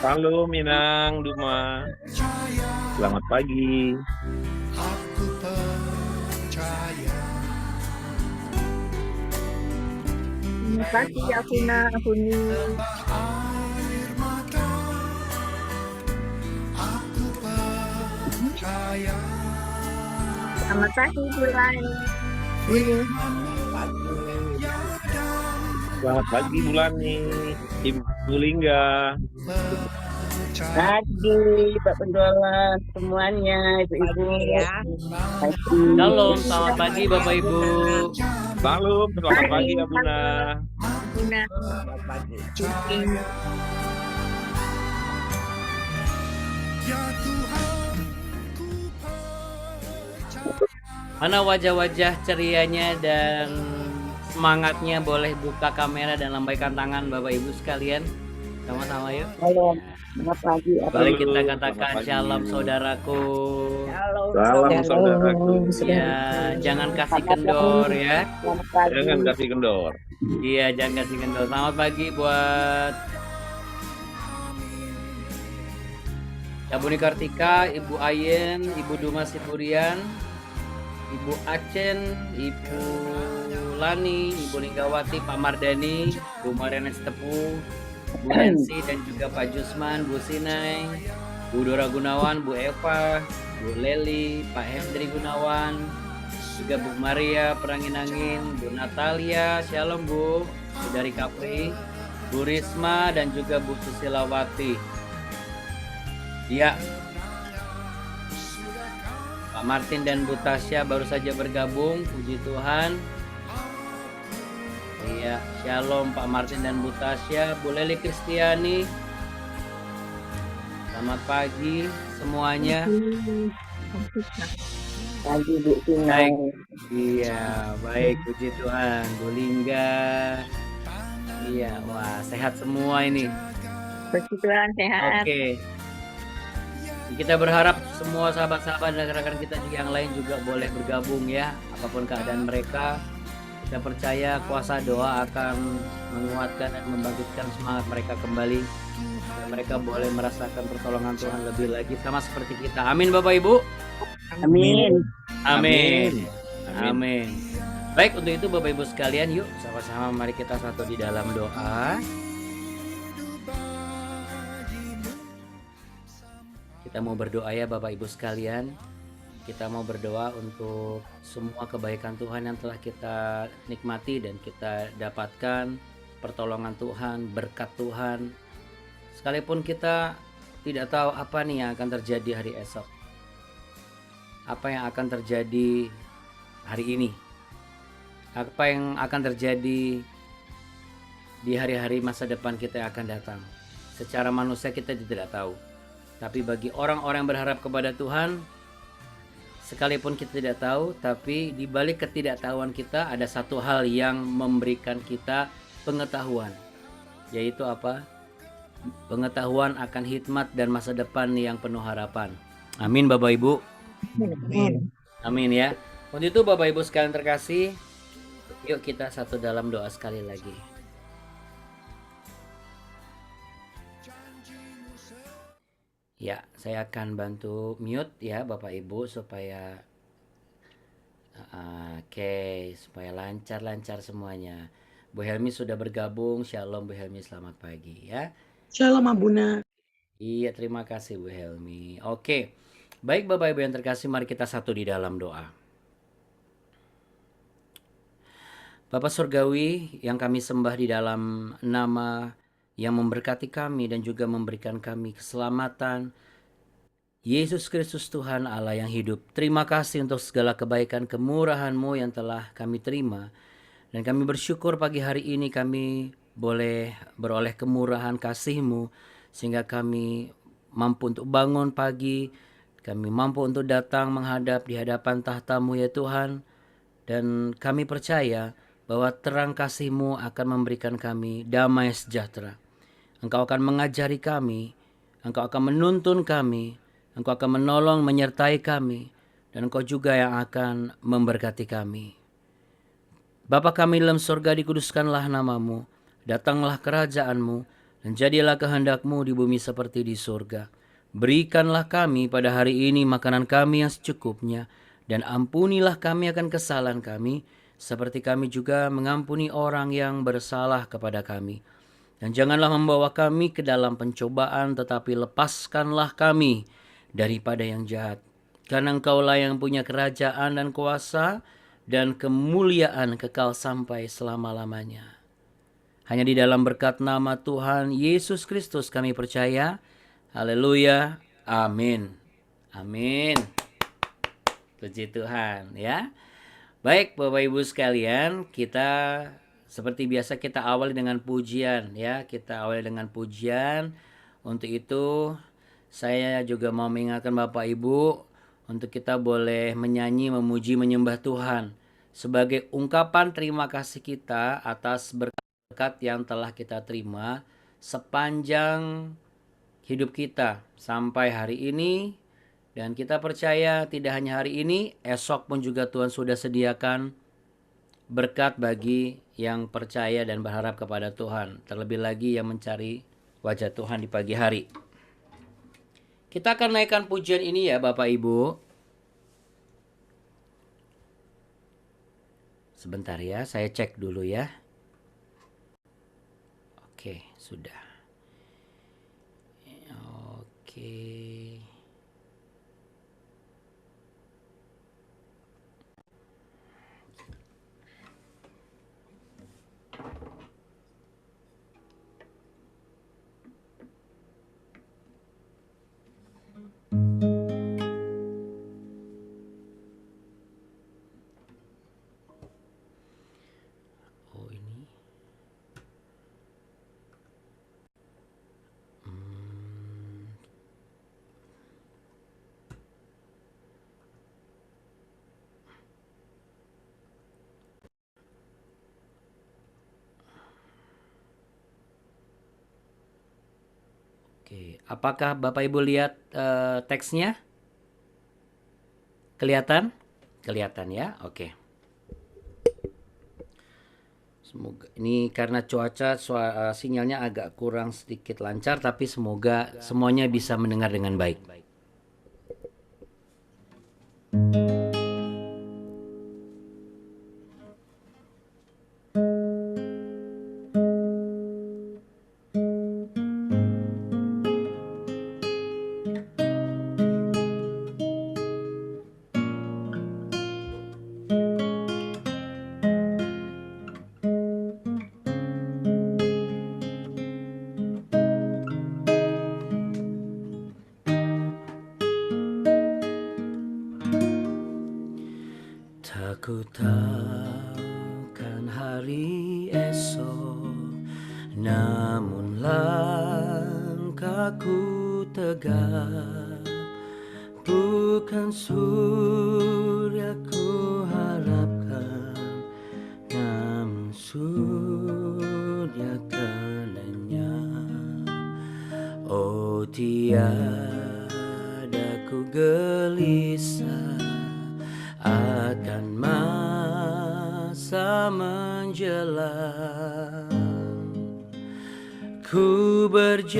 Halo Minang, Duma. Selamat pagi. Aku percaya. Terima kasih Afina, Afuni. Air mata, aku percaya. Selamat pagi Bulan. Selamat pagi Bulani, Ibu Lingga. Pagi Pak Penjualan semuanya, ibu-ibu. Pagi. Shalom, selamat pagi Bapak Ibu. Salam, selamat pagi Abuna. Afina. Selamat pagi. Ya Tuhan, ku percaya. Mana wajah-wajah cerianya dan semangatnya? Boleh buka kamera dan lambaikan tangan Bapak Ibu sekalian. Sama-sama yuk. Shalom. Selamat pagi. Mari Halo, kita selamat katakan pagi. shalom saudaraku. Shalom. Salam saudaraku. Ya, jangan kasih kendor ya. Selamat pagi. Jangan kasih kendor. Iya, jangan kasih kendor. Selamat pagi buat Ibu Nikartika, Ibu Ayen, Ibu Duma Sipurian, Ibu Acen, Ibu Lani, Ibu Linggawati, Pak Mardani, Bu Marianes Tepu, Bu Nancy dan juga Pak Jusman, Bu Sinai, Bu Dora Gunawan, Bu Eva, Bu Leli, Pak Hendri Gunawan, juga Bu Maria Perangin-angin, Bu Natalia, Shalom Bu, Bu dari Kapri, Bu Risma dan juga Bu Susilawati. Ya, Pak Martin dan Bu Tasya baru saja bergabung, puji Tuhan. Iya, Shalom Pak Martin dan Bu Tasya, Bu Leli Kristiani. Selamat pagi semuanya. Pagi Bu Tina. Baik, iya, baik, puji Tuhan. Bu Lingga, iya, wah sehat semua ini. Puji Tuhan, sehat. Oke. Kita berharap semua sahabat-sahabat dan rekan-rekan kita yang lain juga boleh bergabung ya, apapun keadaan mereka. Kita percaya kuasa doa akan menguatkan dan membangkitkan semangat mereka kembali. Dan mereka boleh merasakan pertolongan Tuhan lebih lagi sama seperti kita. Amin Bapak Ibu. Amin. Amin. Amin. Amin. Baik, untuk itu Bapak Ibu sekalian, yuk sama-sama mari kita satu di dalam doa. Kita mau berdoa ya Bapak Ibu sekalian. Kita mau berdoa untuk semua kebaikan Tuhan yang telah kita nikmati dan kita dapatkan, pertolongan Tuhan, berkat Tuhan. Sekalipun kita tidak tahu apa nih yang akan terjadi hari esok. Apa yang akan terjadi hari ini. Apa yang akan terjadi di hari-hari masa depan kita yang akan datang. Secara manusia kita tidak tahu. Tapi bagi orang-orang yang berharap kepada Tuhan, sekalipun kita tidak tahu, tapi di balik ketidaktahuan kita ada satu hal yang memberikan kita pengetahuan. Yaitu apa? Pengetahuan akan hikmat dan masa depan yang penuh harapan. Amin Bapak Ibu. Amin. Amin ya. Untuk itu Bapak Ibu sekalian terkasih, yuk kita satu dalam doa sekali lagi. Ya, saya akan bantu mute ya Bapak Ibu supaya supaya lancar-lancar semuanya. Bu Helmi sudah bergabung. Shalom Bu Helmi, selamat pagi ya. Shalom Abuna. Iya, terima kasih Bu Helmi. Oke. Baik Bapak Ibu yang terkasih, mari kita satu di dalam doa. Bapak Surgawi yang kami sembah di dalam nama yang memberkati kami dan juga memberikan kami keselamatan, Yesus Kristus Tuhan Allah yang hidup. Terima kasih untuk segala kebaikan kemurahan-Mu yang telah kami terima. Dan kami bersyukur pagi hari ini kami boleh beroleh kemurahan kasih-Mu, sehingga kami mampu untuk bangun pagi, kami mampu untuk datang menghadap di hadapan tahta-Mu ya Tuhan. Dan kami percaya bahwa terang kasih-Mu akan memberikan kami damai sejahtera. Engkau akan mengajari kami, Engkau akan menuntun kami, Engkau akan menolong, menyertai kami, dan Engkau juga yang akan memberkati kami. Bapa kami dalam surga, dikuduskanlah namamu, datanglah kerajaan-Mu, dan jadilah kehendak-Mu di bumi seperti di surga. Berikanlah kami pada hari ini makanan kami yang secukupnya, dan ampunilah kami akan kesalahan kami, seperti kami juga mengampuni orang yang bersalah kepada kami. Dan janganlah membawa kami ke dalam pencobaan, tetapi lepaskanlah kami daripada yang jahat. Karena Engkaulah yang punya kerajaan dan kuasa dan kemuliaan kekal sampai selama-lamanya. Hanya di dalam berkat nama Tuhan Yesus Kristus kami percaya. Haleluya. Amin. Amin. Puji Tuhan ya. Baik Bapak Ibu sekalian, kita seperti biasa kita awali dengan pujian ya. Kita awali dengan pujian. Untuk itu saya juga mau mengingatkan Bapak Ibu untuk kita boleh menyanyi, memuji, menyembah Tuhan sebagai ungkapan terima kasih kita atas berkat yang telah kita terima sepanjang hidup kita sampai hari ini. Dan kita percaya tidak hanya hari ini, esok pun juga Tuhan sudah sediakan berkat bagi yang percaya dan berharap kepada Tuhan. Terlebih lagi yang mencari wajah Tuhan di pagi hari. Kita akan naikkan pujian ini ya Bapak Ibu. Sebentar ya, saya cek dulu ya. Oke, sudah. Oke. Oh ini. Oke, apakah Bapak Ibu lihat teksnya? Kelihatan? Kelihatan ya? Oke. Semoga ini karena cuaca sinyalnya agak kurang sedikit lancar, tapi semoga semuanya bisa mendengar dengan baik. Ku takkan hari esok, namun langkahku tegak. Bukan surya ku harapkan, namun surya kenyang. Oh tiada ku gelisah akan masa menjelang. Ku berjalan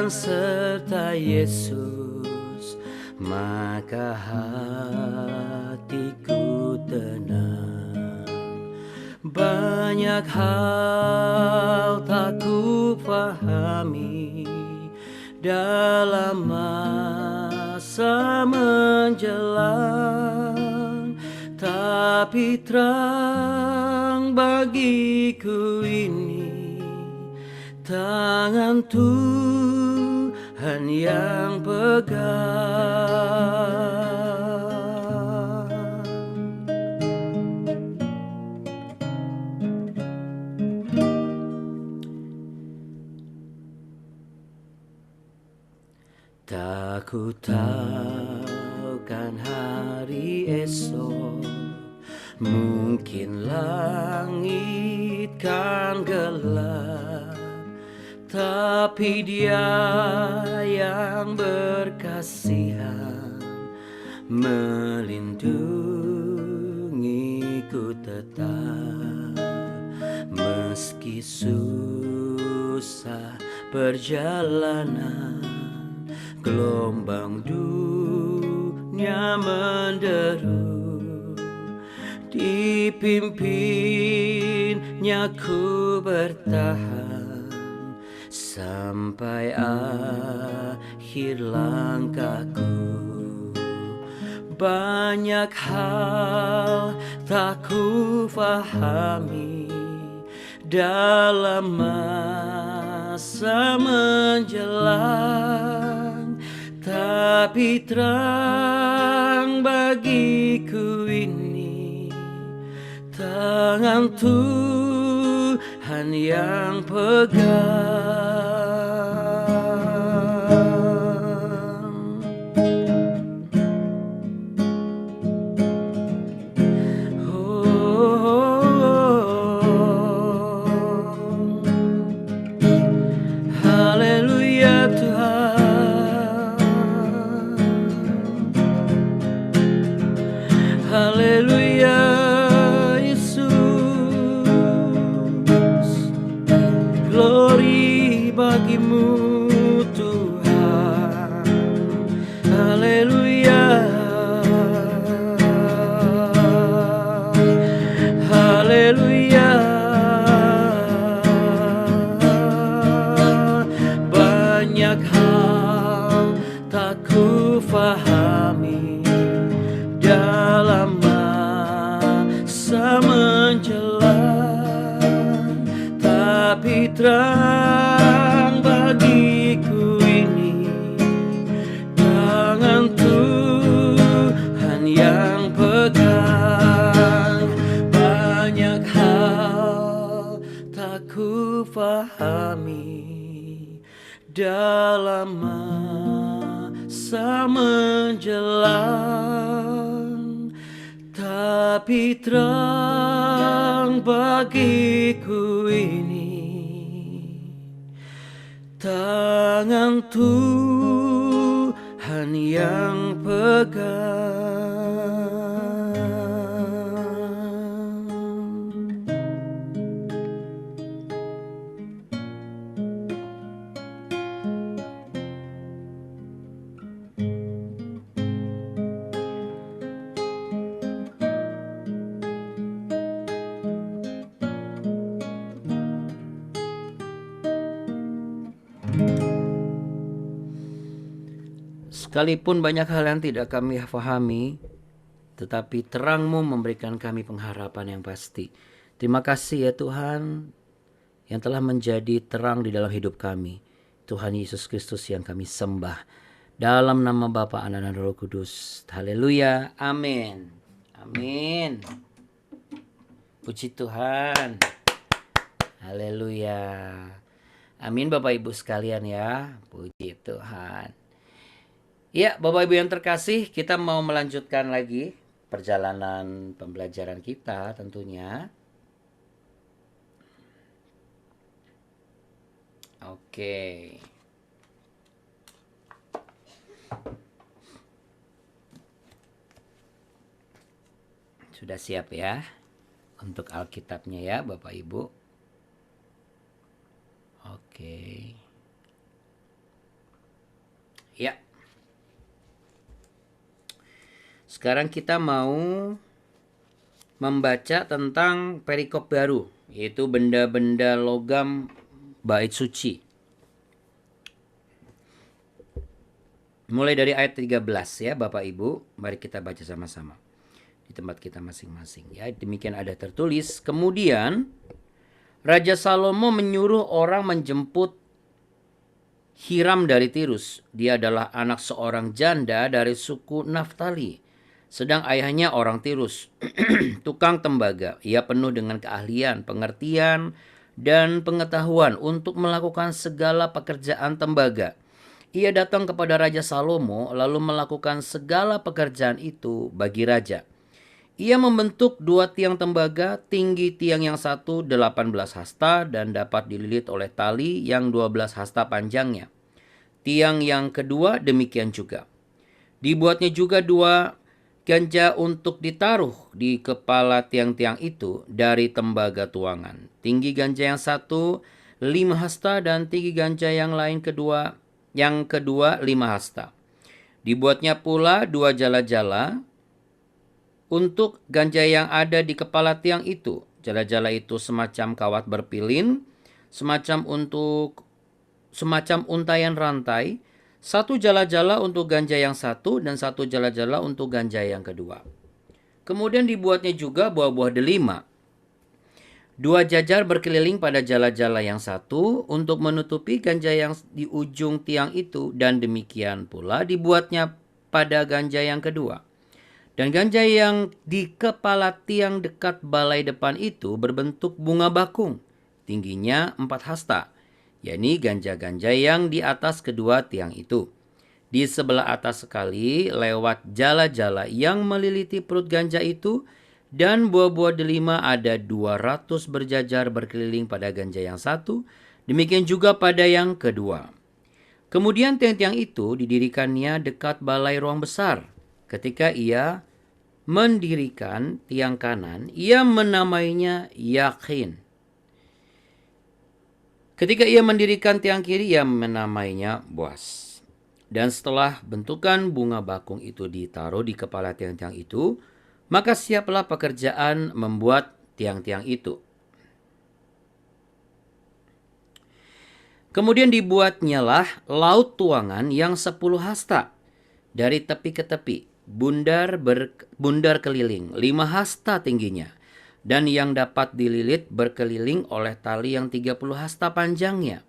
serta Yesus, maka hatiku tenang. Banyak hal tak ku pahami dalam masa menjelang, tapi terang bagiku ini tangan Tuhan yang pegang. Tak ku tahu kan hari esok, mungkin langit kan gelap, tapi Dia yang berkasihan melindungiku tetap, meski susah perjalanan, gelombang dunia menderu, dipimpinnya ku bertahan sampai akhir langkahku. Banyak hal tak ku fahami dalam masa menjelang, tapi terang bagiku ini tangan Tuhan yang pegang. Haleluya Tuhan, haleluya Yesus, glory bagimu Tuhan, haleluya, haleluya. Banyak hal tak ku fahami dalam masa menjelang, tapi terang bagiku ini tangan Tuhan yang pegang. Banyak hal tak ku fahami dalam masa menjelang, tapi terang bagiku ini tangan Tuhan yang pegang. Sekalipun banyak hal yang tidak kami pahami, tetapi terang-Mu memberikan kami pengharapan yang pasti. Terima kasih ya Tuhan, yang telah menjadi terang di dalam hidup kami. Tuhan Yesus Kristus yang kami sembah. Dalam nama Bapa, Anak, dan Roh Kudus. Haleluya. Amin. Amin. Puji Tuhan. Haleluya. Amin Bapak Ibu sekalian ya. Puji Tuhan. Ya, Bapak Ibu yang terkasih, kita mau melanjutkan lagi perjalanan pembelajaran kita tentunya. Oke. Sudah siap ya untuk Alkitabnya ya Bapak Ibu? Oke. Ya. Sekarang kita mau membaca tentang perikop baru, yaitu benda-benda logam bait suci. Mulai dari ayat 13 ya Bapak Ibu, mari kita baca sama-sama di tempat kita masing-masing ya. Demikian ada tertulis, kemudian Raja Salomo menyuruh orang menjemput Hiram dari Tirus. Dia adalah anak seorang janda dari suku Naftali. Sedang ayahnya orang Tirus, tukang tembaga. Ia penuh dengan keahlian, pengertian, dan pengetahuan untuk melakukan segala pekerjaan tembaga. Ia datang kepada Raja Salomo lalu melakukan segala pekerjaan itu bagi raja. Ia membentuk 2 tiang tembaga, tinggi tiang yang satu 18 hasta dan dapat dililit oleh tali yang 12 hasta panjangnya. Tiang yang kedua demikian juga. Dibuatnya juga 2 ganja untuk ditaruh di kepala tiang-tiang itu dari tembaga tuangan. Tinggi ganja yang satu 5 hasta dan tinggi ganja yang kedua 5 hasta. Dibuatnya pula 2 jala-jala untuk ganja yang ada di kepala tiang itu. Jala-jala itu semacam kawat berpilin, semacam untayan rantai, 1 jala-jala untuk ganja yang satu dan 1 jala-jala untuk ganja yang kedua. Kemudian dibuatnya juga buah-buah delima. 2 jajar berkeliling pada jala-jala yang satu untuk menutupi ganja yang di ujung tiang itu, dan demikian pula dibuatnya pada ganja yang kedua. Dan ganja yang di kepala tiang dekat balai depan itu berbentuk bunga bakung, tingginya 4 hasta, yakni ganja-ganja yang di atas kedua tiang itu. Di sebelah atas sekali lewat jala-jala yang meliliti perut ganja itu, dan buah-buah delima ada 200 berjajar berkeliling pada ganja yang satu, demikian juga pada yang kedua. Kemudian tiang-tiang itu didirikannya dekat balai ruang besar. Ketika ia mendirikan tiang kanan, ia menamainya Yakin. Ketika ia mendirikan tiang kiri, ia menamainya Boas. Dan setelah bentukan bunga bakung itu ditaruh di kepala tiang-tiang itu, maka siaplah pekerjaan membuat tiang-tiang itu. Kemudian dibuatnyalah laut tuangan yang 10 hasta dari tepi ke tepi, bundar keliling 5 hasta tingginya, dan yang dapat dililit berkeliling oleh tali yang 30 hasta panjangnya.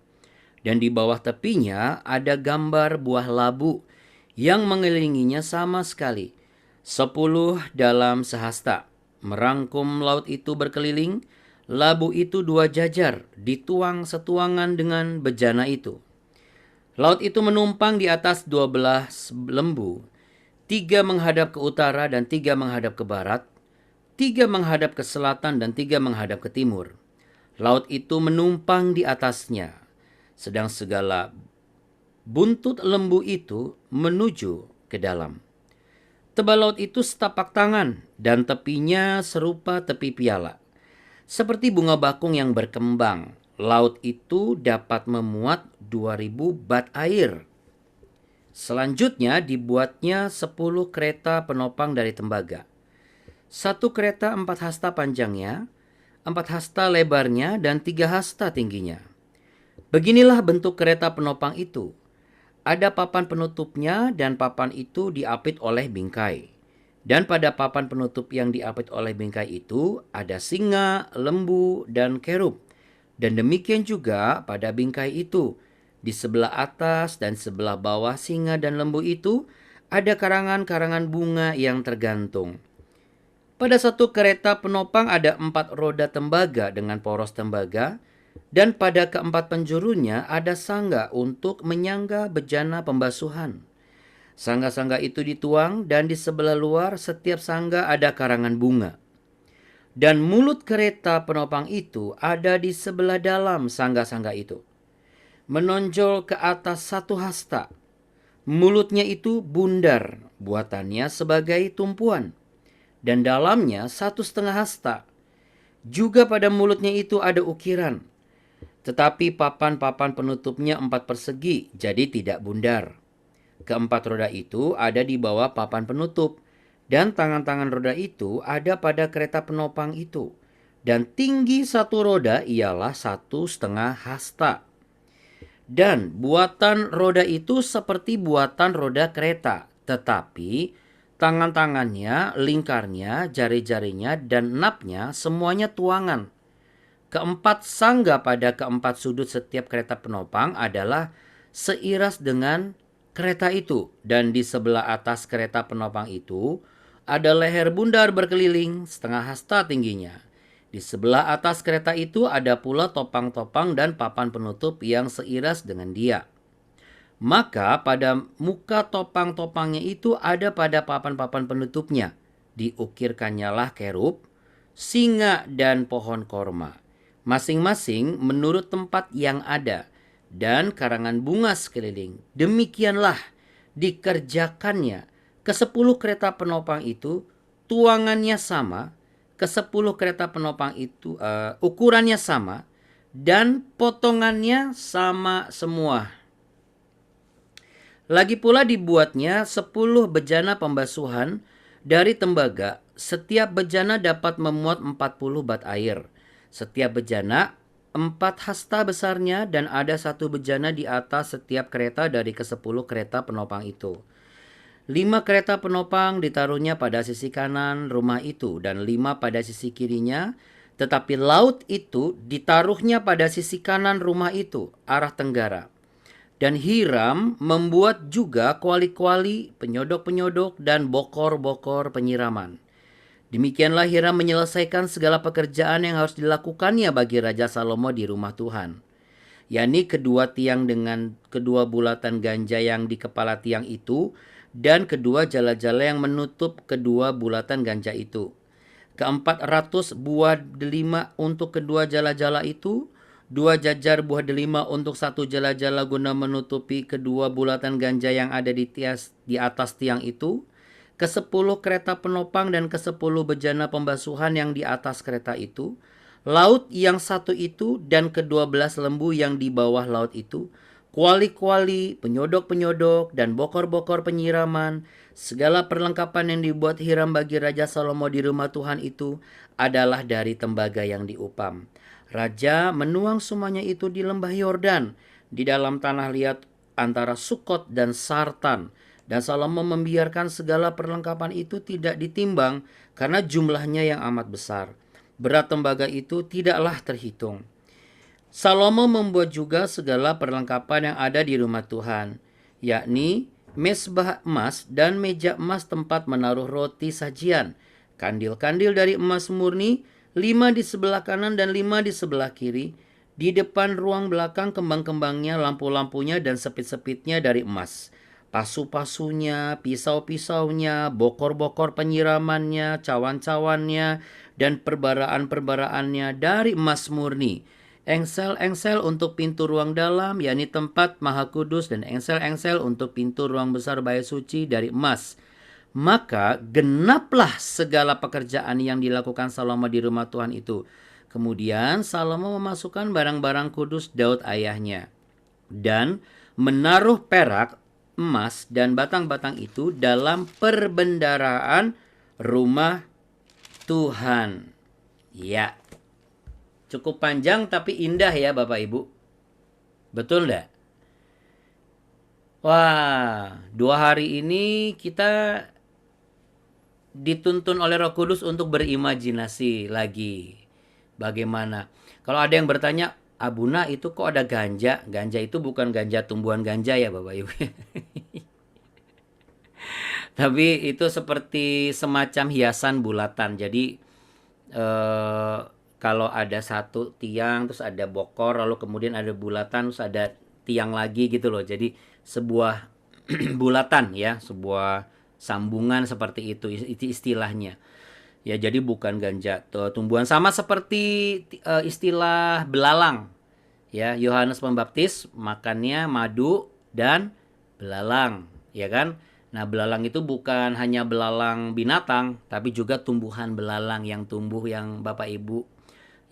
Dan di bawah tepinya ada gambar buah labu yang mengelilinginya sama sekali, 10 dalam sehasta. Merangkum laut itu berkeliling, labu itu 2 jajar, dituang setuangan dengan bejana itu. Laut itu menumpang di atas 12 lembu, 3 menghadap ke utara dan 3 menghadap ke barat, 3 menghadap ke selatan dan 3 menghadap ke timur. Laut itu menumpang di atasnya, sedang segala buntut lembu itu menuju ke dalam. Tebal laut itu setapak tangan dan tepinya serupa tepi piala, seperti bunga bakung yang berkembang. Laut itu dapat memuat 2000 bat air. Selanjutnya dibuatnya 10 kereta penopang dari tembaga. 1 kereta 4 hasta panjangnya, 4 hasta lebarnya, dan 3 hasta tingginya. Beginilah bentuk kereta penopang itu. Ada papan penutupnya, dan papan itu diapit oleh bingkai. Dan pada papan penutup yang diapit oleh bingkai itu ada singa, lembu, dan kerub. Dan demikian juga pada bingkai itu. Di sebelah atas dan sebelah bawah singa dan lembu itu ada karangan-karangan bunga yang tergantung. Pada 1 kereta penopang ada 4 roda tembaga dengan poros tembaga, dan pada keempat penjurunya ada sangga untuk menyangga bejana pembasuhan. Sangga-sangga itu dituang, dan di sebelah luar setiap sangga ada karangan bunga. Dan mulut kereta penopang itu ada di sebelah dalam sangga-sangga itu, menonjol ke atas 1 hasta. Mulutnya itu bundar, buatannya sebagai tumpuan, dan dalamnya 1,5 hasta. Juga pada mulutnya itu ada ukiran, tetapi papan-papan penutupnya 4 persegi, jadi tidak bundar. Keempat roda itu ada di bawah papan penutup, dan tangan-tangan roda itu ada pada kereta penopang itu, dan tinggi 1 roda ialah 1,5 hasta. Dan buatan roda itu seperti buatan roda kereta, tetapi tangan-tangannya, lingkarnya, jari-jarinya, dan napnya semuanya tuangan. Keempat sangga pada keempat sudut setiap kereta penopang adalah seiras dengan kereta itu, dan di sebelah atas kereta penopang itu ada leher bundar berkeliling 1/2 hasta tingginya. Di sebelah atas kereta itu ada pula topang-topang dan papan penutup yang seiras dengan dia. Maka pada muka topang-topangnya itu ada pada papan-papan penutupnya Diukirkannya lah kerub, singa dan pohon korma, masing-masing menurut tempat yang ada, dan karangan bunga sekeliling. Demikianlah dikerjakannya. Ke-10 kereta penopang itu tuangannya sama, ke-10 kereta penopang itu ukurannya sama, dan potongannya sama semua. Lagi pula dibuatnya 10 bejana pembasuhan dari tembaga. Setiap bejana dapat memuat 40 bat air. Setiap bejana 4 hasta besarnya, dan ada 1 bejana di atas setiap kereta dari ke-10 kereta penopang itu. 5 kereta penopang ditaruhnya pada sisi kanan rumah itu, dan 5 pada sisi kirinya. Tetapi laut itu ditaruhnya pada sisi kanan rumah itu, arah tenggara. Dan Hiram membuat juga kuali-kuali, penyodok-penyodok, dan bokor-bokor penyiraman. Demikianlah Hiram menyelesaikan segala pekerjaan yang harus dilakukannya bagi Raja Salomo di rumah Tuhan, yakni kedua tiang dengan kedua bulatan ganja yang di kepala tiang itu, dan kedua jala-jala yang menutup kedua bulatan ganja itu. 400 buah delima untuk kedua jala-jala itu, 2 jajar buah delima untuk 1 jala-jala guna menutupi kedua bulatan ganja yang ada di atas tiang itu, ke-10 kereta penopang dan ke-10 bejana pembasuhan yang di atas kereta itu, laut yang satu itu dan ke-12 lembu yang di bawah laut itu, kuali-kuali, penyodok-penyodok, dan bokor-bokor penyiraman. Segala perlengkapan yang dibuat Hiram bagi Raja Salomo di rumah Tuhan itu adalah dari tembaga yang diupam. Raja menuang semuanya itu di lembah Yordan, di dalam tanah liat antara Sukot dan Sartan. Dan Salomo membiarkan segala perlengkapan itu tidak ditimbang, karena jumlahnya yang amat besar. Berat tembaga itu tidaklah terhitung. Salomo membuat juga segala perlengkapan yang ada di rumah Tuhan, yakni mesbah emas dan meja emas tempat menaruh roti sajian, kandil-kandil dari emas murni, 5 di sebelah kanan dan 5 di sebelah kiri. Di depan ruang belakang kembang-kembangnya, lampu-lampunya, dan sepit-sepitnya dari emas. Pasu-pasunya, pisau-pisaunya, bokor-bokor penyiramannya, cawan-cawannya, dan perbaraan-perbaraannya dari emas murni. Engsel-engsel untuk pintu ruang dalam, yakni tempat maha kudus, dan engsel-engsel untuk pintu ruang besar bait suci dari emas. Maka genaplah segala pekerjaan yang dilakukan Salomo di rumah Tuhan itu. Kemudian Salomo memasukkan barang-barang kudus Daud ayahnya, dan menaruh perak, emas, dan batang-batang itu dalam perbendaraan rumah Tuhan. Ya, cukup panjang tapi indah ya Bapak Ibu. Betul enggak? Wah, 2 hari ini kita dituntun oleh Roh Kudus untuk berimajinasi lagi. Bagaimana? Kalau ada yang bertanya, Abuna itu kok ada ganja? Ganja itu bukan ganja tumbuhan ganja ya Bapak Ibu. Tapi itu seperti semacam hiasan bulatan. Jadi kalau ada satu tiang, terus ada bokor, lalu kemudian ada bulatan, terus ada tiang lagi gitu loh. Jadi sebuah bulatan ya, sebuah sambungan seperti itu istilahnya. Ya, jadi bukan ganja tumbuhan, sama seperti istilah belalang. Ya, Yohanes Pembaptis makannya madu dan belalang, ya kan? Nah, belalang itu bukan hanya belalang binatang, tapi juga tumbuhan belalang yang tumbuh, yang Bapak Ibu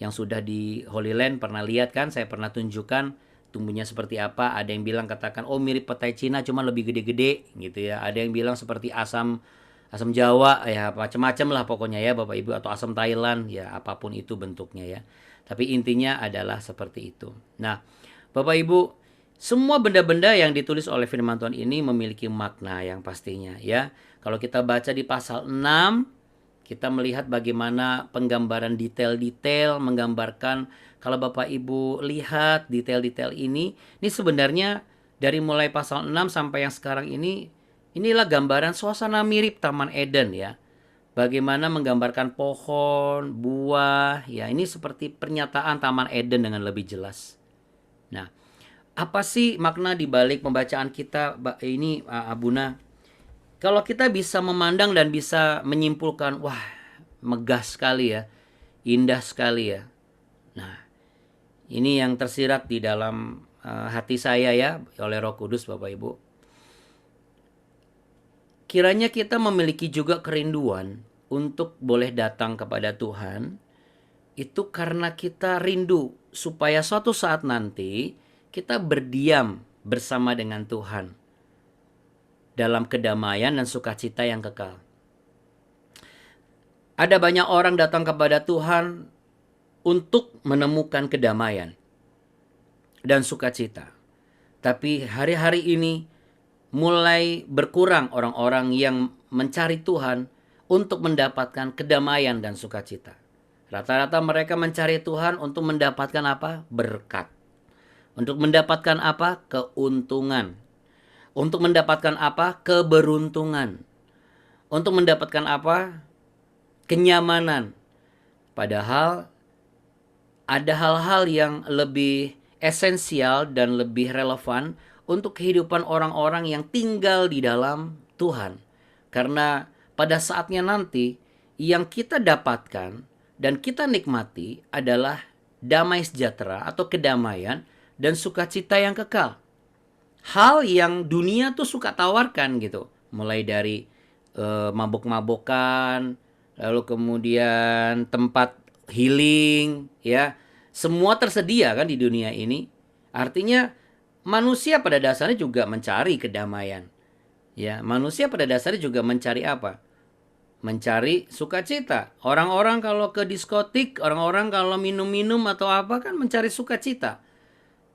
yang sudah di Holy Land pernah lihat kan? Saya pernah tunjukkan tumbuhnya seperti apa. Ada yang bilang katakan, oh mirip petai Cina cuma lebih gede-gede gitu ya. Ada yang bilang seperti asam Jawa ya, macam-macam lah pokoknya ya Bapak Ibu, atau asam Thailand ya, apapun itu bentuknya ya. Tapi intinya adalah seperti itu. Nah, Bapak Ibu, semua benda-benda yang ditulis oleh firman Tuhan ini memiliki makna yang pastinya ya. Kalau kita baca di pasal 6, kita melihat bagaimana penggambaran detail-detail, menggambarkan. Kalau Bapak Ibu lihat detail-detail ini sebenarnya dari mulai pasal 6 sampai yang sekarang ini, inilah gambaran suasana mirip Taman Eden ya. Bagaimana menggambarkan pohon, buah, ya ini seperti pernyataan Taman Eden dengan lebih jelas. Nah, apa sih makna di balik pembacaan kita ini Abuna? Kalau kita bisa memandang dan bisa menyimpulkan, wah, megah sekali ya, indah sekali ya. Nah, ini yang tersirat di dalam hati saya ya, oleh Roh Kudus Bapak Ibu. Kiranya kita memiliki juga kerinduan untuk boleh datang kepada Tuhan, itu karena kita rindu supaya suatu saat nanti kita berdiam bersama dengan Tuhan dalam kedamaian dan sukacita yang kekal. Ada banyak orang datang kepada Tuhan untuk menemukan kedamaian dan sukacita. Tapi hari-hari ini mulai berkurang orang-orang yang mencari Tuhan untuk mendapatkan kedamaian dan sukacita. Rata-rata mereka mencari Tuhan untuk mendapatkan apa? Berkat. Untuk mendapatkan apa? Keuntungan. Untuk mendapatkan apa? Keberuntungan. Untuk mendapatkan apa? Kenyamanan. Padahal ada hal-hal yang lebih esensial dan lebih relevan untuk kehidupan orang-orang yang tinggal di dalam Tuhan. Karena pada saatnya nanti yang kita dapatkan dan kita nikmati adalah damai sejahtera atau kedamaian dan sukacita yang kekal. Hal yang dunia tuh suka tawarkan gitu. Mulai dari mabok-mabokan, lalu kemudian tempat healing, ya. Semua tersedia kan di dunia ini. Artinya manusia pada dasarnya juga mencari kedamaian. Ya, manusia pada dasarnya juga mencari apa? Mencari sukacita. Orang-orang kalau ke diskotik, orang-orang kalau minum-minum atau apa kan mencari sukacita.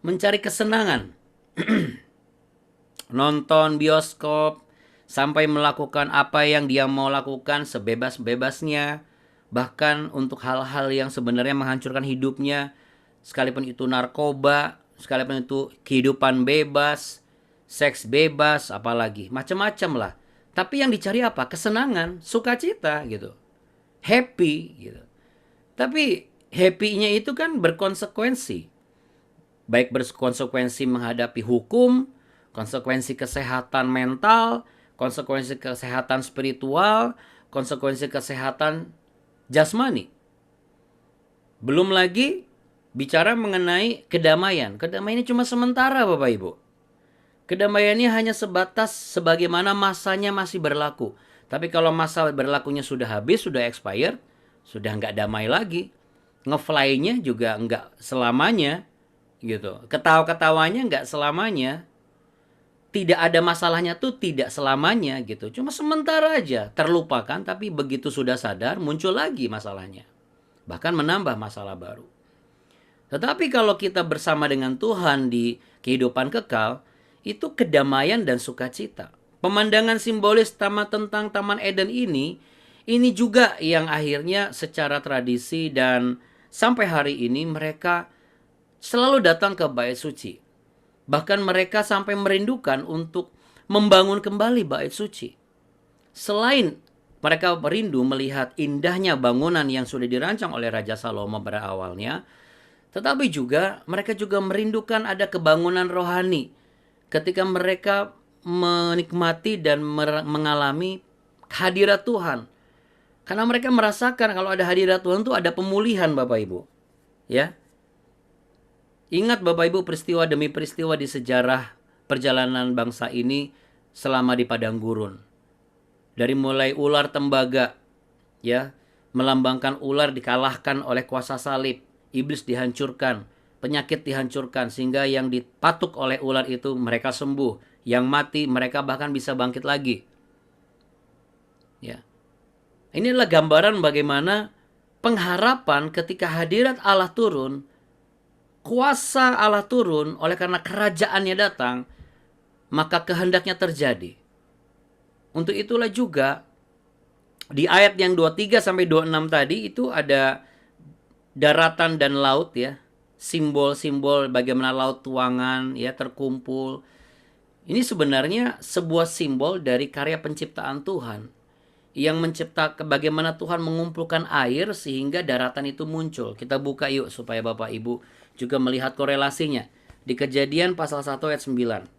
Mencari kesenangan. Nonton bioskop, sampai melakukan apa yang dia mau lakukan sebebas-bebasnya. Bahkan untuk hal-hal yang sebenarnya menghancurkan hidupnya. Sekalipun itu narkoba, sekalipun itu kehidupan bebas, seks bebas, apalagi. Macam-macam lah. Tapi yang dicari apa? Kesenangan, sukacita gitu. Happy gitu. Tapi happy-nya itu kan berkonsekuensi. Baik berkonsekuensi menghadapi hukum, konsekuensi kesehatan mental, konsekuensi kesehatan spiritual, konsekuensi kesehatan jasmani. Belum lagi bicara mengenai kedamaian. Kedamaian ini cuma sementara Bapak Ibu. Kedamaiannya hanya sebatas sebagaimana masanya masih berlaku. Tapi kalau masa berlakunya sudah habis, sudah expired, sudah nggak damai lagi. Ngefly-nya juga nggak selamanya, gitu. Ketawa-ketawanya nggak selamanya. Tidak ada masalahnya tuh tidak selamanya, gitu. Cuma sementara aja, terlupakan. Tapi begitu sudah sadar, muncul lagi masalahnya. Bahkan menambah masalah baru. Tetapi kalau kita bersama dengan Tuhan di kehidupan kekal, itu kedamaian dan sukacita. Pemandangan simbolis tentang Taman Eden ini juga yang akhirnya secara tradisi dan sampai hari ini mereka selalu datang ke Bait Suci. Bahkan mereka sampai merindukan untuk membangun kembali Bait Suci. Selain mereka merindu melihat indahnya bangunan yang sudah dirancang oleh Raja Salomo pada awalnya, tetapi juga mereka juga merindukan ada kebangunan rohani. Ketika mereka menikmati dan mengalami hadirat Tuhan. Karena mereka merasakan kalau ada hadirat Tuhan itu ada pemulihan Bapak Ibu. Ya. Ingat Bapak Ibu peristiwa demi peristiwa di sejarah perjalanan bangsa ini selama di padang gurun. Dari mulai ular tembaga, ya, melambangkan ular dikalahkan oleh kuasa salib, iblis dihancurkan, penyakit dihancurkan sehingga yang dipatuk oleh ular itu mereka sembuh, yang mati mereka bahkan bisa bangkit lagi. Ya. Ini adalah gambaran bagaimana pengharapan ketika hadirat Allah turun, kuasa Allah turun oleh karena kerajaannya datang, maka kehendaknya terjadi. Untuk itulah juga di ayat yang 23 sampai 26 tadi itu ada daratan dan laut ya. Simbol-simbol bagaimana laut tuangan ya terkumpul. Ini sebenarnya sebuah simbol dari karya penciptaan Tuhan yang menciptakan bagaimana Tuhan mengumpulkan air sehingga daratan itu muncul. Kita buka yuk supaya Bapak Ibu juga melihat korelasinya di Kejadian pasal 1 ayat 9.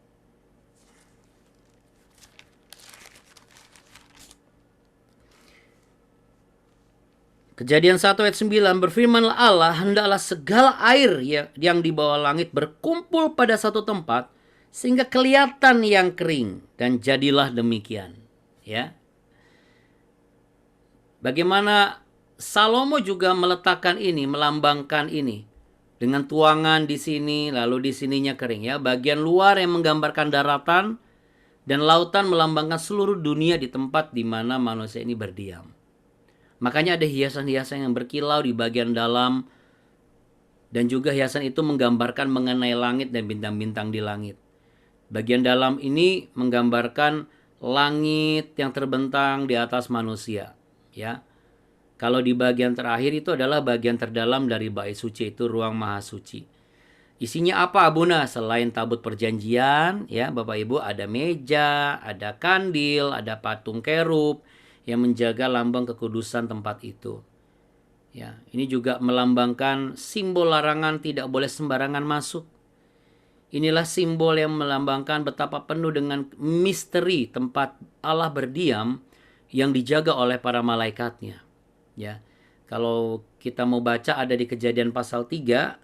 Kejadian 1 ayat 9, berfirmanlah Allah, hendaklah segala air yang di bawah langit berkumpul pada satu tempat, sehingga kelihatan yang kering, dan jadilah demikian. Ya. Bagaimana Salomo juga meletakkan ini, melambangkan ini dengan tuangan di sini, lalu di sininya kering, ya. Bagian luar yang menggambarkan daratan dan lautan melambangkan seluruh dunia di tempat di mana manusia ini berdiam. Makanya ada hiasan-hiasan yang berkilau di bagian dalam, dan juga hiasan itu menggambarkan mengenai langit dan bintang-bintang di langit. Bagian dalam ini menggambarkan langit yang terbentang di atas manusia, ya. Kalau di bagian terakhir itu adalah bagian terdalam dari bait suci, itu ruang maha suci. Isinya apa, Abuna? Selain tabut perjanjian, ya Bapak Ibu, ada meja, ada kandil, ada patung kerub yang menjaga lambang kekudusan tempat itu. Ya, ini juga melambangkan simbol larangan tidak boleh sembarangan masuk. Inilah simbol yang melambangkan betapa penuh dengan misteri tempat Allah berdiam yang dijaga oleh para malaikatnya. Ya, kalau kita mau baca ada di Kejadian pasal 3.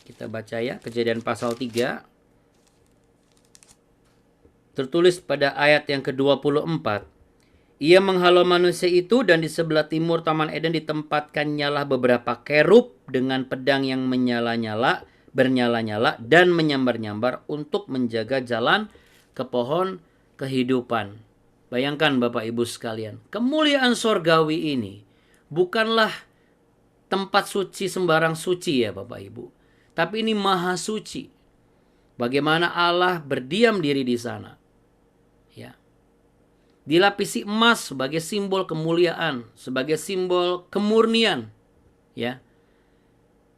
Kita baca ya, Kejadian pasal 3. Tertulis pada ayat yang ke-24. Ia menghalau manusia itu, dan di sebelah timur Taman Eden ditempatkannya beberapa kerub dengan pedang yang bernyala-nyala dan menyambar-nyambar untuk menjaga jalan ke pohon kehidupan. Bayangkan Bapak Ibu sekalian, kemuliaan sorgawi ini bukanlah tempat suci sembarang suci ya Bapak Ibu, tapi ini maha suci. Bagaimana Allah berdiam diri di sana. Ya. Dilapisi emas sebagai simbol kemuliaan, sebagai simbol kemurnian, ya.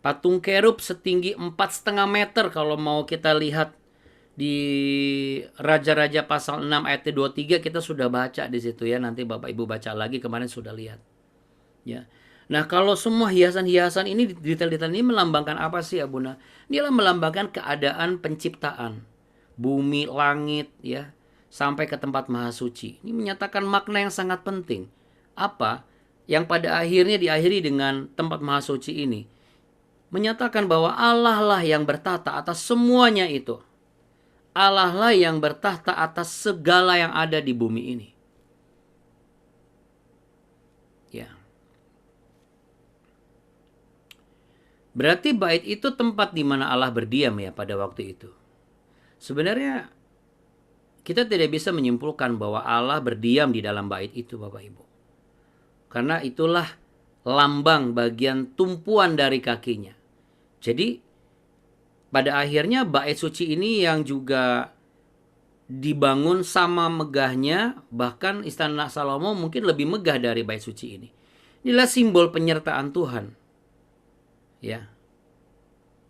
Patung kerub setinggi 4,5 meter kalau mau kita lihat di Raja-Raja pasal 6 ayat 23 kita sudah baca di situ ya. Nanti Bapak Ibu baca lagi, kemarin sudah lihat. Ya. Nah, kalau semua hiasan-hiasan ini, detail-detail ini melambangkan apa sih, Abuna? Dia melambangkan keadaan penciptaan, bumi, langit, ya, sampai ke tempat maha suci. Ini menyatakan makna yang sangat penting. Apa? Yang pada akhirnya diakhiri dengan tempat maha suci ini. Menyatakan bahwa Allah lah yang bertahta atas semuanya itu. Allah lah yang bertahta atas segala yang ada di bumi ini. Ya. Berarti bait itu tempat di mana Allah berdiam ya pada waktu itu. Sebenarnya kita tidak bisa menyimpulkan bahwa Allah berdiam di dalam bait itu Bapak Ibu. Karena itulah lambang bagian tumpuan dari kakinya. Jadi pada akhirnya bait suci ini yang juga dibangun sama megahnya, bahkan istana Salomo mungkin lebih megah dari bait suci ini. Inilah simbol penyertaan Tuhan. Ya.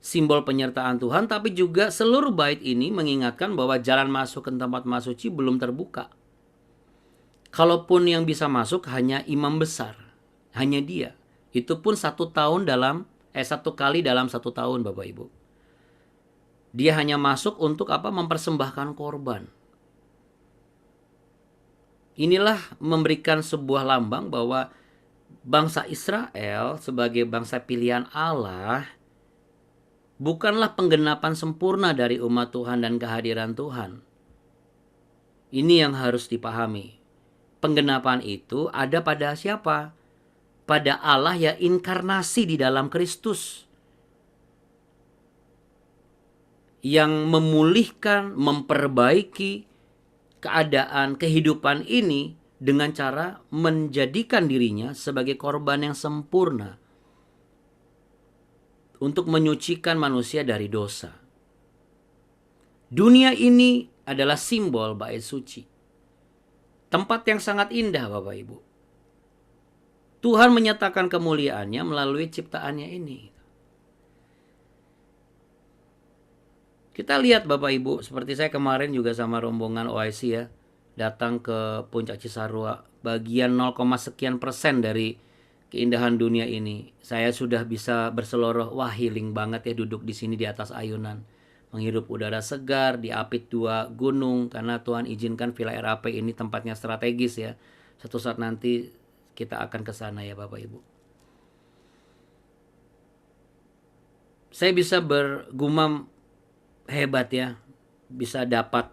Simbol penyertaan Tuhan, tapi juga seluruh bait ini mengingatkan bahwa jalan masuk ke tempat maha suci belum terbuka. Kalaupun yang bisa masuk hanya imam besar, hanya dia. Itu pun satu kali dalam 1 tahun Bapak Ibu. Dia hanya masuk untuk apa? Mempersembahkan korban. Inilah memberikan sebuah lambang bahwa bangsa Israel sebagai bangsa pilihan Allah bukanlah penggenapan sempurna dari umat Tuhan dan kehadiran Tuhan. Ini yang harus dipahami. Penggenapan itu ada pada siapa? Pada Allah yang inkarnasi di dalam Kristus. Yang memulihkan, memperbaiki keadaan kehidupan ini dengan cara menjadikan dirinya sebagai korban yang sempurna untuk menyucikan manusia dari dosa. Dunia ini adalah simbol bait suci. Tempat yang sangat indah Bapak Ibu. Tuhan menyatakan kemuliaannya melalui ciptaannya ini. Kita lihat Bapak Ibu, seperti saya kemarin juga sama rombongan OIC ya, datang ke Puncak Cisarua, bagian 0, sekian persen dari keindahan dunia ini. Saya sudah bisa berseloroh, wah healing banget ya duduk di sini di atas ayunan. Menghirup udara segar, diapit 2 gunung, karena Tuhan izinkan Villa RAP ini tempatnya strategis ya. Suatu saat nanti kita akan ke sana ya Bapak Ibu. Saya bisa bergumam hebat ya, bisa dapat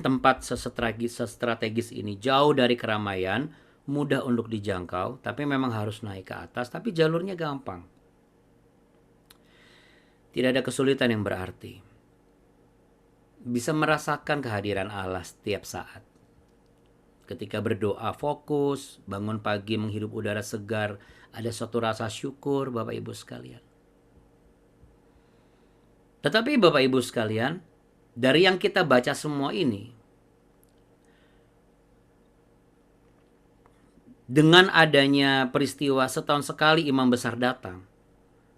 tempat sestrategis ini, jauh dari keramaian, mudah untuk dijangkau, tapi memang harus naik ke atas, tapi jalurnya gampang. Tidak ada kesulitan yang berarti. Bisa merasakan kehadiran Allah setiap saat. Ketika berdoa fokus, bangun pagi menghirup udara segar, ada suatu rasa syukur Bapak Ibu sekalian. Tetapi Bapak Ibu sekalian, dari yang kita baca semua ini, dengan adanya peristiwa setahun sekali imam besar datang,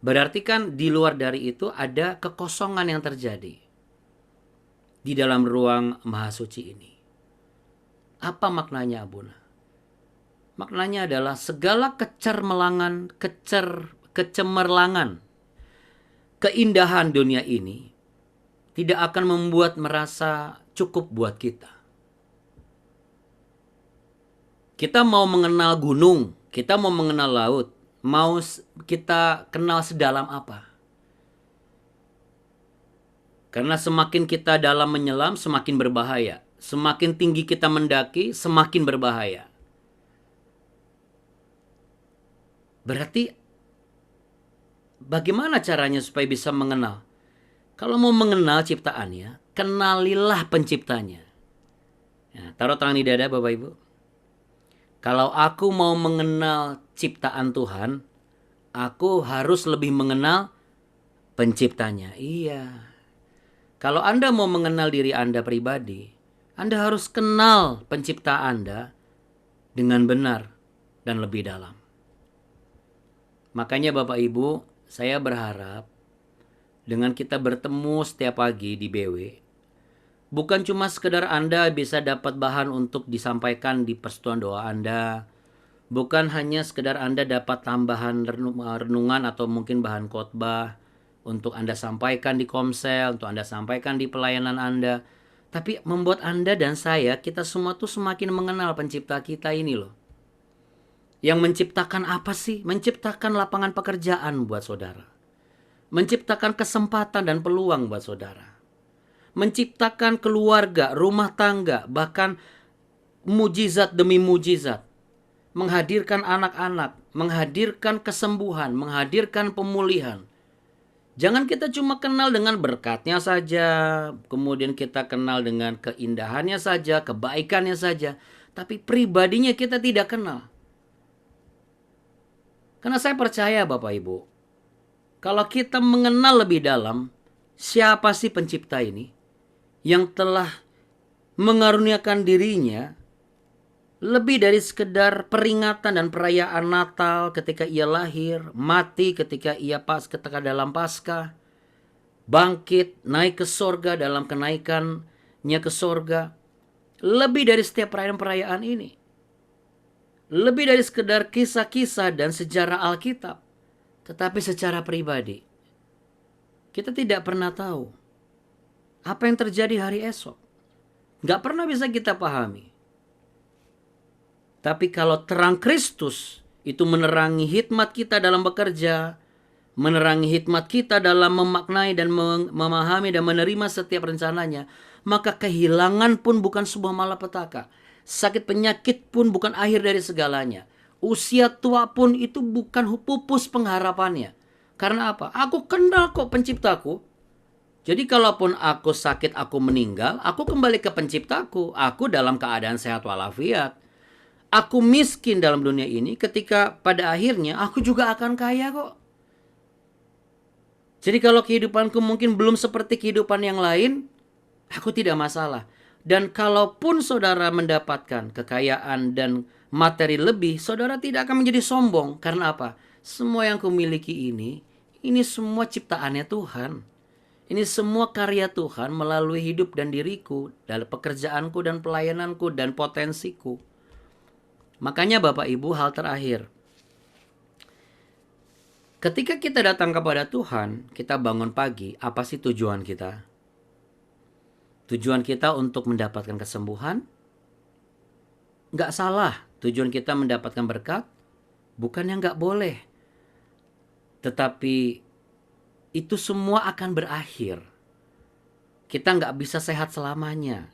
berarti kan di luar dari itu ada kekosongan yang terjadi di dalam ruang Maha Suci ini. Apa maknanya Abuna? Maknanya adalah segala kecemerlangan, keindahan dunia ini tidak akan membuat merasa cukup buat kita. Kita mau mengenal gunung, kita mau mengenal laut, mau kita kenal sedalam apa? Karena semakin kita dalam menyelam, semakin berbahaya. Semakin tinggi kita mendaki, semakin berbahaya. Berarti bagaimana caranya supaya bisa mengenal? Kalau mau mengenal ciptaannya, kenalilah penciptanya. Ya, taruh tangan di dada Bapak Ibu. Kalau aku mau mengenal ciptaan Tuhan, aku harus lebih mengenal penciptanya. Iya. Kalau Anda mau mengenal diri Anda pribadi, Anda harus kenal pencipta Anda dengan benar dan lebih dalam. Makanya Bapak Ibu, saya berharap dengan kita bertemu setiap pagi di BW, bukan cuma sekedar Anda bisa dapat bahan untuk disampaikan di persekutuan doa Anda, bukan hanya sekedar Anda dapat tambahan renungan atau mungkin bahan khotbah untuk Anda sampaikan di komsel, untuk Anda sampaikan di pelayanan Anda, tapi membuat Anda dan saya, kita semua tuh semakin mengenal pencipta kita ini loh. Yang menciptakan apa sih? Menciptakan lapangan pekerjaan buat saudara. Menciptakan kesempatan dan peluang buat saudara. Menciptakan keluarga, rumah tangga, bahkan mujizat demi mujizat. Menghadirkan anak-anak, menghadirkan kesembuhan, menghadirkan pemulihan. Jangan kita cuma kenal dengan berkatnya saja, kemudian kita kenal dengan keindahannya saja, kebaikannya saja, tapi pribadinya kita tidak kenal. Karena saya percaya Bapak Ibu, kalau kita mengenal lebih dalam, siapa sih pencipta ini yang telah mengaruniakan dirinya lebih dari sekedar peringatan dan perayaan Natal ketika ia lahir, mati ketika ia ketika dalam Paskah, bangkit, naik ke sorga dalam kenaikannya ke sorga. Lebih dari setiap perayaan-perayaan ini. Lebih dari sekedar kisah-kisah dan sejarah Alkitab. Tetapi secara pribadi, kita tidak pernah tahu apa yang terjadi hari esok. Gak pernah bisa kita pahami. Tapi kalau terang Kristus itu menerangi hikmat kita dalam bekerja, menerangi hikmat kita dalam memaknai dan memahami dan menerima setiap rencananya, maka kehilangan pun bukan sebuah malapetaka. Sakit penyakit pun bukan akhir dari segalanya. Usia tua pun itu bukan pupus pengharapannya. Karena apa? Aku kenal kok penciptaku. Jadi kalaupun aku sakit, aku meninggal, aku kembali ke penciptaku. Aku dalam keadaan sehat walafiat. Aku miskin dalam dunia ini, ketika pada akhirnya aku juga akan kaya kok. Jadi kalau kehidupanku mungkin belum seperti kehidupan yang lain, aku tidak masalah. Dan kalaupun saudara mendapatkan kekayaan dan materi lebih, saudara tidak akan menjadi sombong. Karena apa? Semua yang kumiliki ini semua ciptaannya Tuhan. Ini semua karya Tuhan melalui hidup dan diriku, dalam pekerjaanku dan pelayananku dan potensiku. Makanya Bapak Ibu, hal terakhir. Ketika kita datang kepada Tuhan, kita bangun pagi, apa sih tujuan kita? Tujuan kita untuk mendapatkan kesembuhan? Nggak salah Tujuan kita mendapatkan berkat, bukan yang nggak boleh. Tetapi itu semua akan berakhir. Kita nggak bisa sehat selamanya.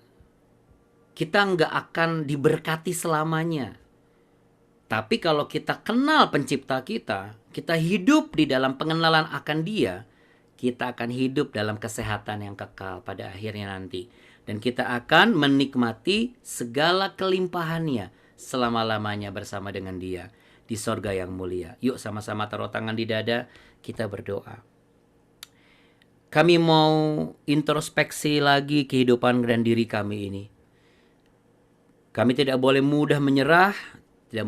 Kita nggak akan diberkati selamanya. Tapi kalau kita kenal pencipta kita hidup di dalam pengenalan akan Dia, kita akan hidup dalam kesehatan yang kekal pada akhirnya nanti. Dan kita akan menikmati segala kelimpahannya selama-lamanya bersama dengan Dia di sorga yang mulia. Yuk sama-sama taruh tangan di dada, kita berdoa. Kami mau introspeksi lagi kehidupan dan diri kami ini. Kami tidak boleh mudah menyerah, tidak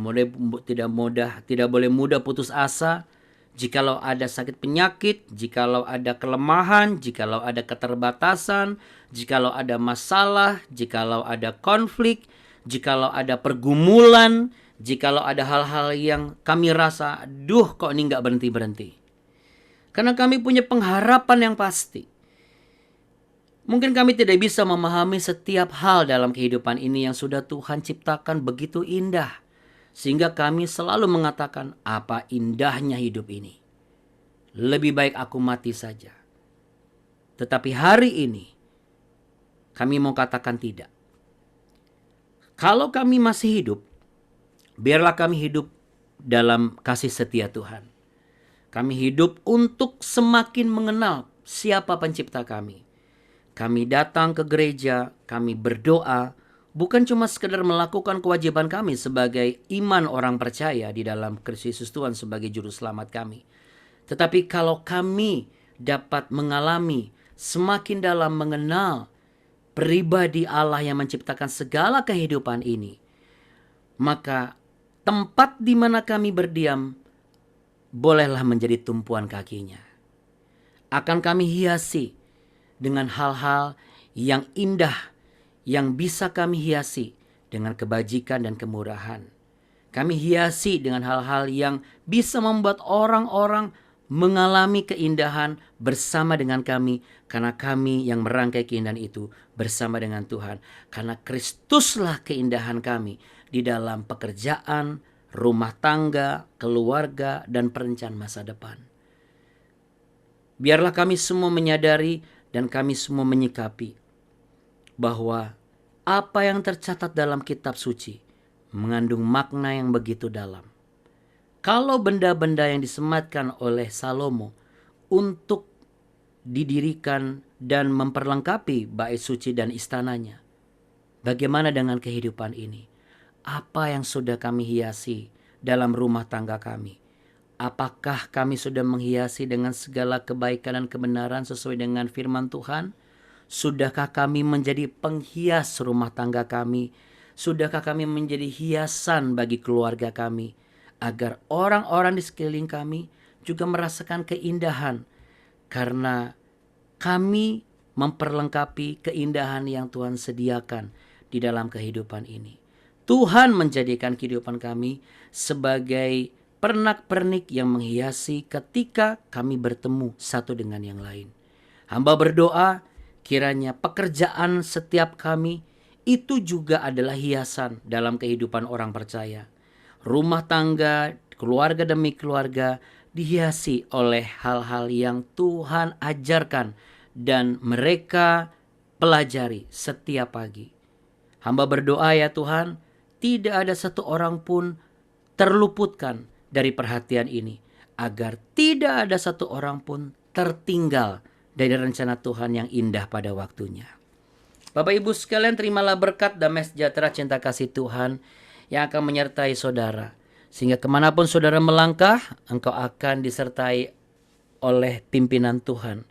boleh mudah putus asa. Jikalau ada sakit penyakit, jikalau ada kelemahan, jikalau ada keterbatasan, jikalau ada masalah, jikalau ada konflik, jikalau ada pergumulan, jikalau ada hal-hal yang kami rasa, duh kok ini nggak berhenti-berhenti. Karena kami punya pengharapan yang pasti. Mungkin kami tidak bisa memahami setiap hal dalam kehidupan ini yang sudah Tuhan ciptakan begitu indah. Sehingga kami selalu mengatakan, apa indahnya hidup ini. Lebih baik aku mati saja. Tetapi hari ini, kami mau katakan tidak. Kalau kami masih hidup, biarlah kami hidup dalam kasih setia Tuhan. Kami hidup untuk semakin mengenal siapa pencipta kami. Kami datang ke gereja, kami berdoa, bukan cuma sekedar melakukan kewajiban kami sebagai iman orang percaya di dalam Kristus Yesus Tuhan sebagai juru selamat kami. Tetapi kalau kami dapat mengalami semakin dalam mengenal pribadi Allah yang menciptakan segala kehidupan ini, maka tempat di mana kami berdiam bolehlah menjadi tumpuan kakinya. Akan kami hiasi dengan hal-hal yang indah, yang bisa kami hiasi dengan kebajikan dan kemurahan. Kami hiasi dengan hal-hal yang bisa membuat orang-orang mengalami keindahan bersama dengan kami. Karena kami yang merangkai keindahan itu bersama dengan Tuhan. Karena Kristuslah keindahan kami di dalam pekerjaan, rumah tangga, keluarga, dan perencanaan masa depan. Biarlah kami semua menyadari dan kami semua menyikapi bahwa apa yang tercatat dalam kitab suci mengandung makna yang begitu dalam. Kalau benda-benda yang disematkan oleh Salomo untuk didirikan dan memperlengkapi bait suci dan istananya, bagaimana dengan kehidupan ini? Apa yang sudah kami hiasi dalam rumah tangga kami? Apakah kami sudah menghiasi dengan segala kebaikan dan kebenaran sesuai dengan firman Tuhan? Sudahkah kami menjadi penghias rumah tangga kami? Sudahkah kami menjadi hiasan bagi keluarga kami? Agar orang-orang di sekeliling kami juga merasakan keindahan. Karena kami memperlengkapi keindahan yang Tuhan sediakan di dalam kehidupan ini. Tuhan menjadikan kehidupan kami sebagai pernak-pernik yang menghiasi ketika kami bertemu satu dengan yang lain. Hamba berdoa, kiranya pekerjaan setiap kami itu juga adalah hiasan dalam kehidupan orang percaya. Rumah tangga, keluarga demi keluarga dihiasi oleh hal-hal yang Tuhan ajarkan dan mereka pelajari setiap pagi. Hamba berdoa ya Tuhan, tidak ada satu orang pun terluputkan dari perhatian ini, agar tidak ada satu orang pun tertinggal dari rencana Tuhan yang indah pada waktunya. Bapak Ibu sekalian, terimalah berkat damai sejahtera cinta kasih Tuhan yang akan menyertai saudara. Sehingga kemanapun saudara melangkah, engkau akan disertai oleh pimpinan Tuhan.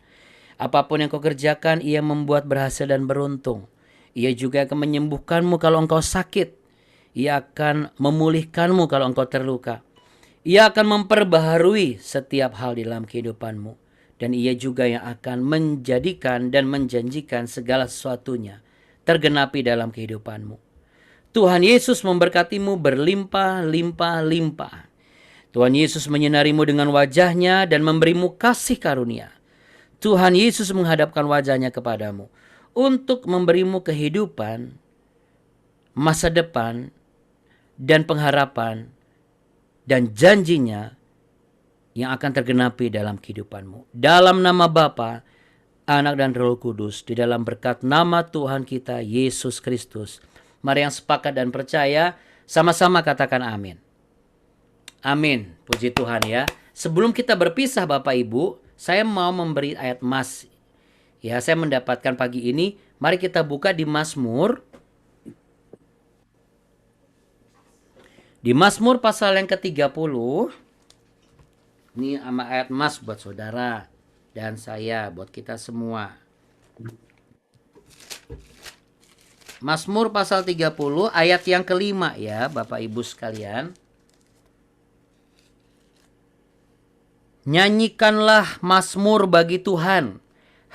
Apapun yang kau kerjakan, ia membuat berhasil dan beruntung. Ia juga akan menyembuhkanmu kalau engkau sakit. Ia akan memulihkanmu kalau engkau terluka. Ia akan memperbaharui setiap hal di dalam kehidupanmu. Dan ia juga yang akan menjadikan dan menjanjikan segala sesuatunya tergenapi dalam kehidupanmu. Tuhan Yesus memberkatimu berlimpah-limpah-limpah. Tuhan Yesus menyinarimu dengan wajahnya dan memberimu kasih karunia. Tuhan Yesus menghadapkan wajahnya kepadamu untuk memberimu kehidupan, masa depan, dan pengharapan dan janjinya yang akan tergenapi dalam kehidupanmu. Dalam nama Bapa, Anak dan Roh Kudus, di dalam berkat nama Tuhan kita Yesus Kristus. Mari yang sepakat dan percaya, sama-sama katakan amin. Amin. Puji Tuhan ya. Sebelum kita berpisah Bapak Ibu, saya mau memberi ayat emas. Ya, saya mendapatkan pagi ini. Mari kita buka di Mazmur. Di Mazmur pasal yang ke-30. Ini sama ayat emas buat saudara dan saya, buat kita semua. Mazmur pasal 30 ayat yang kelima ya Bapak Ibu sekalian. Nyanyikanlah mazmur bagi Tuhan,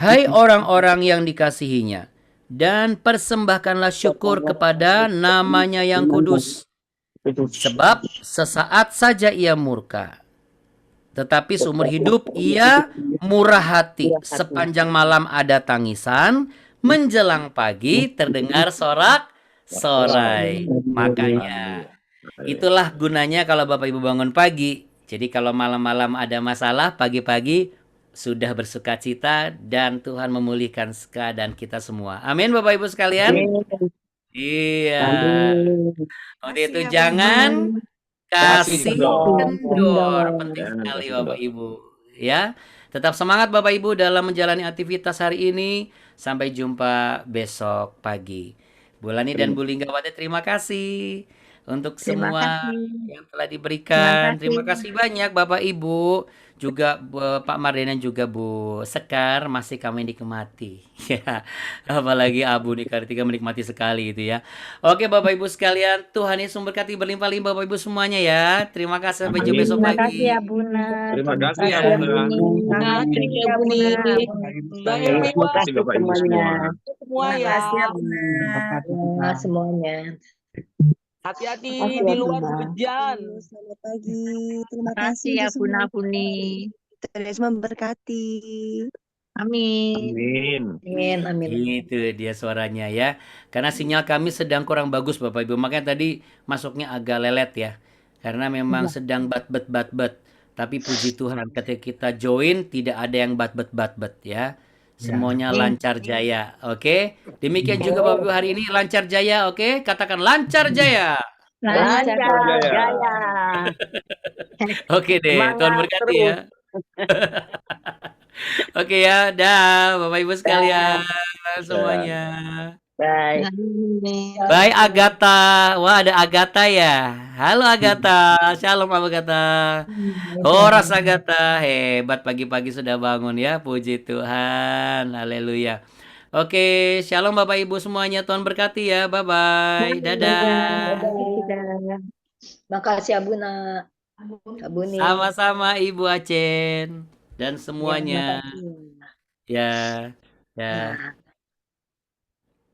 hai orang-orang yang dikasihinya, dan persembahkanlah syukur kepada namanya yang kudus. Sebab sesaat saja ia murka, tetapi seumur hidup ia murah hati. Sepanjang malam ada tangisan, menjelang pagi terdengar sorak-sorai. Makanya itulah gunanya kalau Bapak Ibu bangun pagi. Jadi kalau malam-malam ada masalah, pagi-pagi sudah bersuka cita dan Tuhan memulihkan keadaan kita semua. Amin Bapak Ibu sekalian. Iya. Waktu itu jangan kasih kendor. Penting sekali Bapak Ibu. Ya, tetap semangat Bapak Ibu dalam menjalani aktivitas hari ini. Sampai jumpa besok pagi. Bu Lani dan Bu Linggawati terima kasih untuk Terima semua kasih. yang telah diberikan. Terima Terima kasih banyak Bapak Ibu. Juga Pak Marden dan juga Bu Sekar masih kami nikmati. Ya, apalagi Abu Nikartika menikmati sekali itu ya. Oke Bapak Ibu sekalian, Tuhan Yesus memberkati berlimpah-limpah Bapak Ibu semuanya ya. Terima kasih sampai jumpa besok Terima pagi. kasih ya Buna. Terima kasih ya Terima Bunda. kasih ya Buni. Terima Terima kasih kasih Bapak Ibu semuanya. semua. Semua Terima ya. kasih ya Buna. Ya, semuanya. Hati-hati Makasih di ya, luar Bunda. hujan. Selamat pagi. Terima Terima kasih kasih ya untuk Buna semua. Buni. Tuhan Yesus memberkati. Amin. Amin. Amin. Amin. Itu dia suaranya ya. Karena sinyal kami sedang kurang bagus Bapak Ibu. Makanya tadi masuknya agak lelet ya. Karena memang sedang bat-bet. Tapi puji Tuhan ketika kita join tidak ada yang bat-bet ya. Semuanya lancar jaya. Oke. Demikian juga Bapak Ibu hari ini lancar jaya. Oke. Katakan lancar jaya. Lancar Jaya. jaya. Oke deh. Tuhan Semangat berkati ya. Oke ya. Dah Bapak Ibu sekalian. Semuanya. Bye. Bye Agatha. Wah ada Agatha ya. Halo Agatha. Shalom Agatha. Horas Agatha. Hebat pagi-pagi sudah bangun ya. Puji Tuhan. Haleluya. Oke. Shalom Bapak Ibu semuanya. Tuhan berkati ya. Bye-bye. Dadah. Dadah. Makasih ya Buna. Kak Buni. Sama-sama Ibu Acen. Dan semuanya. Ya. Ya. Nah.